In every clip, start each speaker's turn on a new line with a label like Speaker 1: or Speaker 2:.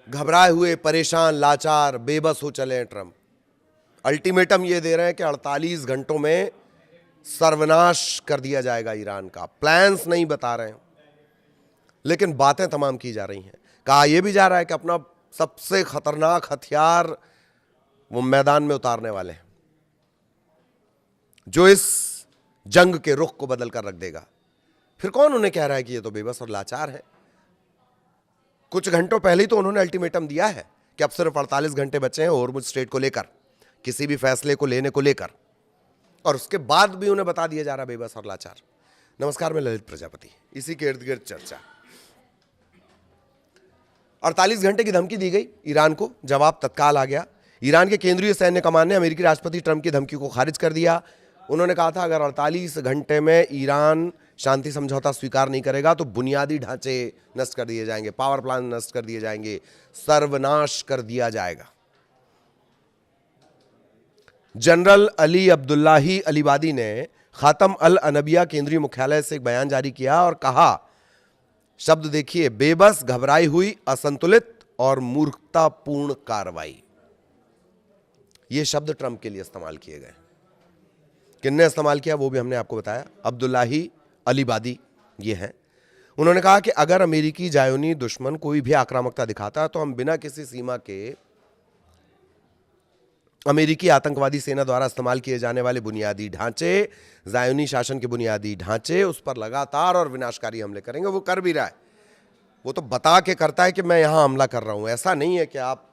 Speaker 1: घबराए हुए, परेशान, लाचार, बेबस हो चले हैं ट्रंप। अल्टीमेटम ये दे रहे हैं कि 48 घंटों में सर्वनाश कर दिया जाएगा ईरान का। प्लान्स नहीं बता रहे हैं, लेकिन बातें तमाम की जा रही हैं। कहा यह भी जा रहा है कि अपना सबसे खतरनाक हथियार वो मैदान में उतारने वाले हैं, जो इस जंग के रुख को बदल कर रख देगा। फिर कौन उन्हें कह रहा है कि ये तो बेबस और लाचार है? कुछ घंटों पहले ही तो उन्होंने अल्टीमेटम दिया है कि अब सिर्फ 48 घंटे बचे हैं होर्मुज स्ट्रेट को लेकर, किसी भी फैसले को लेने को लेकर, और उसके बाद भी उन्हें बता दिया जा रहा बेबस और लाचार। नमस्कार, मैं ललित प्रजापति। इसी के इर्द गिर्द चर्चा। 48 घंटे की धमकी दी गई ईरान को, जवाब तत्काल आ गया। ईरान के केंद्रीय सैन्य कमान ने अमेरिकी राष्ट्रपति ट्रंप की धमकी को खारिज कर दिया। उन्होंने कहा था अगर 48 घंटे में ईरान शांति समझौता स्वीकार नहीं करेगा तो बुनियादी ढांचे नष्ट कर दिए जाएंगे, पावर प्लांट नष्ट कर दिए जाएंगे, सर्वनाश कर दिया जाएगा। जनरल अली अब्दुल्लाही अलीबादी ने खातम अल अनबिया केंद्रीय मुख्यालय से एक बयान जारी किया और कहा, शब्द देखिए, बेबस, घबराई हुई, असंतुलित और मूर्खतापूर्ण कार्रवाई। ये शब्द ट्रंप के लिए इस्तेमाल किए गए। किसने इस्तेमाल किया वो भी हमने आपको बताया। अब्दुल्लाही अलीबादी ये हैं। उन्होंने कहा कि अगर अमेरिकी जायोनी दुश्मन कोई भी आक्रामकता दिखाता है तो हम बिना किसी सीमा के अमेरिकी आतंकवादी सेना द्वारा इस्तेमाल किए जाने वाले बुनियादी ढांचे, जायोनी शासन के बुनियादी ढांचे, उस पर लगातार और विनाशकारी हमले करेंगे। वो कर भी रहा है, वो तो बता के करता है कि मैं यहां हमला कर रहा हूं। ऐसा नहीं है कि आप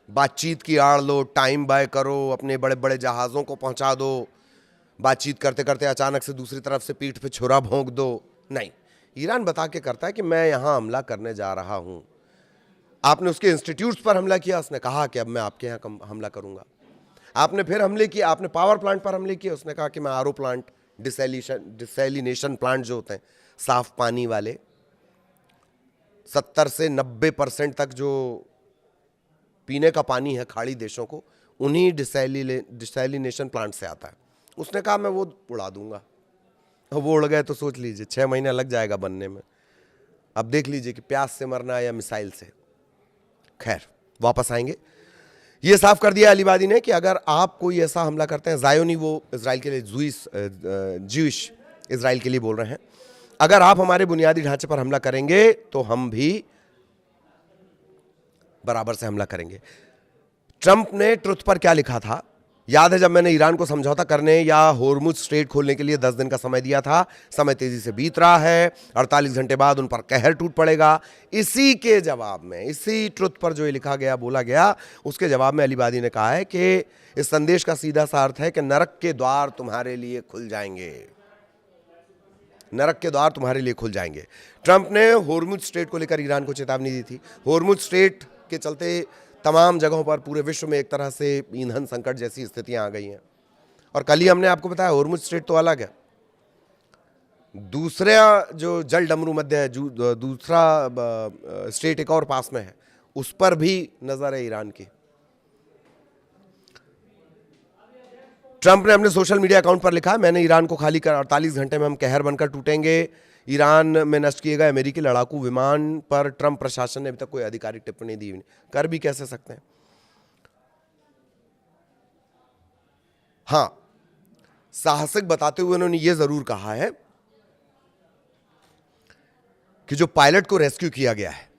Speaker 1: बातचीत की आड़ लो, टाइम बाय करो, अपने बड़े बड़े जहाज़ों को पहुंचा दो, बातचीत करते करते अचानक से दूसरी तरफ से पीठ पे छुरा भोंक दो। नहीं, ईरान बता के करता है कि मैं यहां हमला करने जा रहा हूं। आपने उसके इंस्टीट्यूट्स पर हमला किया, उसने कहा कि अब मैं आपके यहां हमला करूंगा। आपने फिर हमले किए, आपने पावर प्लांट पर हमले किए, उसने कहा कि मैं आरओ प्लांट, डिसैलिनेशन प्लांट जो होते हैं साफ पानी वाले, 70 से 90% तक जो पीने का पानी है खाड़ी देशों को, उन्हीं डिसैलिनेशन प्लांट से आता है। उसने कहा मैं वो उड़ा दूंगा। वो उड़ गए तो सोच लीजिए 6 महीने लग जाएगा बनने में। अब देख लीजिए कि प्यास से मरना है या मिसाइल से। खैर, वापस आएंगे। ये साफ कर दिया अलीबादी ने कि अगर आप कोई ऐसा हमला करते हैं, जायोनी वो इजराइल के लिए, ज्यूइश इजराइल के लिए बोल रहे हैं, अगर आप हमारे बुनियादी ढांचे पर हमला करेंगे तो हम भी बराबर से हमला करेंगे। ट्रंप ने ट्रुथ पर क्या लिखा था याद है? जब मैंने ईरान को समझौता करने या होर्मुज स्ट्रेट खोलने के लिए 10 दिन का समय दिया था, समय तेजी से बीत रहा है, 48 घंटे बाद उन पर कहर टूट पड़ेगा। इसी के जवाब में, इसी ट्रुथ पर जो ये लिखा गया, बोला गया, उसके जवाब में अलीबादी ने कहा है कि इस संदेश का सीधा सा अर्थ है कि नरक के द्वार तुम्हारे लिए खुल जाएंगे, नरक के द्वार तुम्हारे लिए खुल जाएंगे। ट्रंप ने होर्मुज स्ट्रेट को लेकर ईरान को चेतावनी दी थी। होर्मुज स्ट्रेट के चलते तमाम जगहों पर पूरे विश्व में एक तरह से ईंधन संकट जैसी स्थितियां आ गई हैं। और कल ही हमने आपको बताया होर्मुज स्ट्रेट तो अलग है, दूसरा जो जल डमरू मध्य है, जो दूसरा स्ट्रेट एक और पास में है, उस पर भी नजर है ईरान की। ट्रंप ने अपने सोशल मीडिया अकाउंट पर लिखा, मैंने ईरान को खाली कर 48 घंटे में हम कहर बनकर टूटेंगे। ईरान में नष्ट किए गए अमेरिकी लड़ाकू विमान पर ट्रंप प्रशासन ने अभी तक कोई आधिकारिक टिप्पणी दी नहीं। कर भी कैसे सकते हैं? हां, साहसिक बताते हुए उन्होंने यह जरूर कहा है कि जो पायलट को रेस्क्यू किया गया है,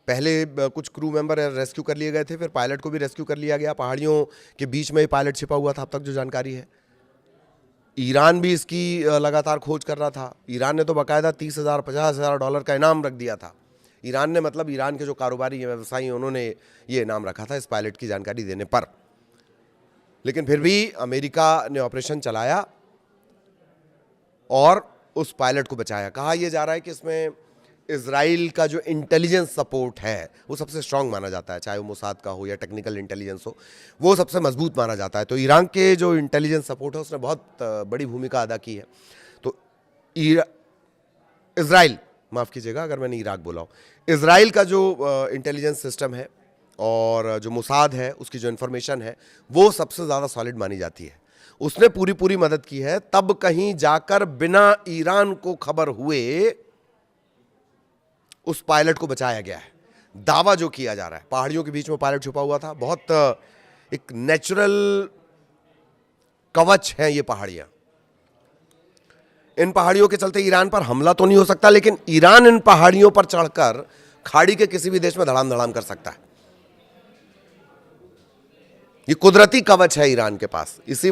Speaker 1: पहले कुछ क्रू मेंबर रेस्क्यू कर लिए गए थे, फिर पायलट को भी रेस्क्यू कर लिया गया। पहाड़ियों के बीच में पायलट छिपा हुआ था, अब तक जो जानकारी है। ईरान भी इसकी लगातार खोज कर रहा था। ईरान ने तो बाकायदा 30,000 50,000 डॉलर का इनाम रख दिया था। ईरान ने, मतलब ईरान के जो कारोबारी व्यवसायी, उन्होंने ये इनाम रखा था इस पायलट की जानकारी देने पर। लेकिन फिर भी अमेरिका ने ऑपरेशन चलाया और उस पायलट को बचाया। कहा यह जा रहा है कि इसमें इजराइल का जो इंटेलिजेंस सपोर्ट है वो सबसे स्ट्रांग माना जाता है, चाहे वो मोसाद का हो या टेक्निकल इंटेलिजेंस हो, वो सबसे मजबूत माना जाता है। तो ईरान के जो इंटेलिजेंस सपोर्ट है उसने बहुत बड़ी भूमिका अदा की है। तो इजराइल, माफ़ कीजिएगा अगर मैंने इराक बोला हो, इजराइल का जो इंटेलिजेंस सिस्टम है और जो मुसाद है उसकी जो इन्फॉर्मेशन है वो सबसे ज़्यादा सॉलिड मानी जाती है। उसने पूरी पूरी मदद की है, तब कहीं जाकर बिना ईरान को खबर हुए उस पायलट को बचाया गया है। दावा जो किया जा रहा है, पहाड़ियों के बीच में पायलट छुपा हुआ था, बहुत एक नेचुरल कवच है ये पहाड़ियां। इन पहाड़ियों के चलते ईरान पर हमला तो नहीं हो सकता, लेकिन ईरान इन पहाड़ियों पर चढ़कर खाड़ी के किसी भी देश में धड़ाम धड़ाम कर सकता है। ये कुदरती कवच है ईरान के पास। इसी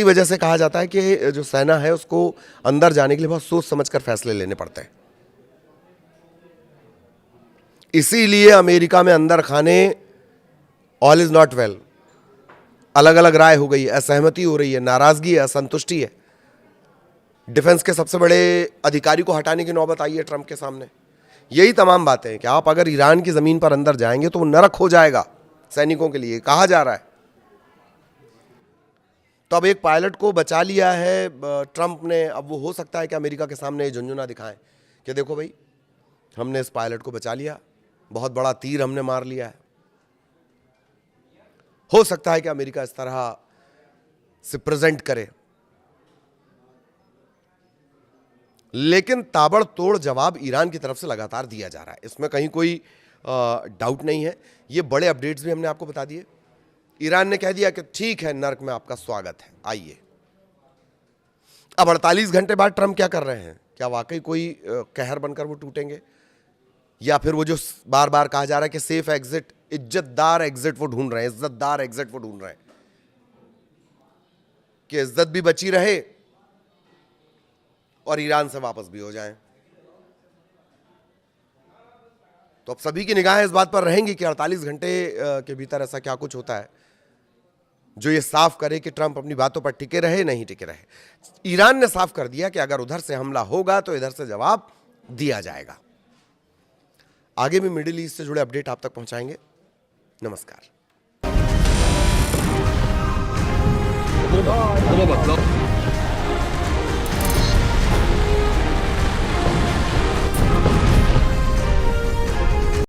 Speaker 1: वजह से कहा जाता है कि जो सेना है उसको अंदर जाने के लिए बहुत सोच समझकर फैसले लेने पड़ते हैं। इसीलिए अमेरिका में अंदर खाने ऑल इज नॉट वेल, अलग अलग राय हो गई है, असहमति हो रही है, नाराजगी है, असंतुष्टि है। डिफेंस के सबसे बड़े अधिकारी को हटाने की नौबत आई है ट्रंप के सामने। यही तमाम बातें हैं कि आप अगर ईरान की जमीन पर अंदर जाएंगे तो वो नरक हो जाएगा सैनिकों के लिए, कहा जा रहा है। तो अब एक पायलट को बचा लिया है ट्रंप ने। अब वो हो सकता है कि अमेरिका के सामने झुनझुना दिखाएं कि देखो भाई, हमने इस पायलट को बचा लिया, बहुत बड़ा तीर हमने मार लिया है। हो सकता है कि अमेरिका इस तरह से प्रेजेंट करे, लेकिन ताबड़तोड़ जवाब ईरान की तरफ से लगातार दिया जा रहा है, इसमें कहीं कोई डाउट नहीं है। ये बड़े अपडेट्स भी हमने आपको बता दिए। ईरान ने कह दिया कि ठीक है, नर्क में आपका स्वागत है, आइए। अब 48 घंटे बाद ट्रंप क्या कर रहे हैं? क्या वाकई कोई कहर बनकर वो टूटेंगे, या फिर वो जो बार बार कहा जा रहा है कि सेफ एग्जिट, इज्जतदार एग्जिट वो ढूंढ रहे हैं, इज्जतदार एग्जिट वो ढूंढ रहे हैं कि इज्जत भी बची रहे और ईरान से वापस भी हो जाएं। तो अब सभी की निगाहें इस बात पर रहेंगी कि 48 घंटे के भीतर ऐसा क्या कुछ होता है जो ये साफ करे कि ट्रंप अपनी बातों पर टिके रहे, नहीं टिके रहे। ईरान ने साफ कर दिया कि अगर उधर से हमला होगा तो इधर से जवाब दिया जाएगा। आगे भी मिडिल ईस्ट से जुड़े अपडेट आप तक पहुंचाएंगे। नमस्कार।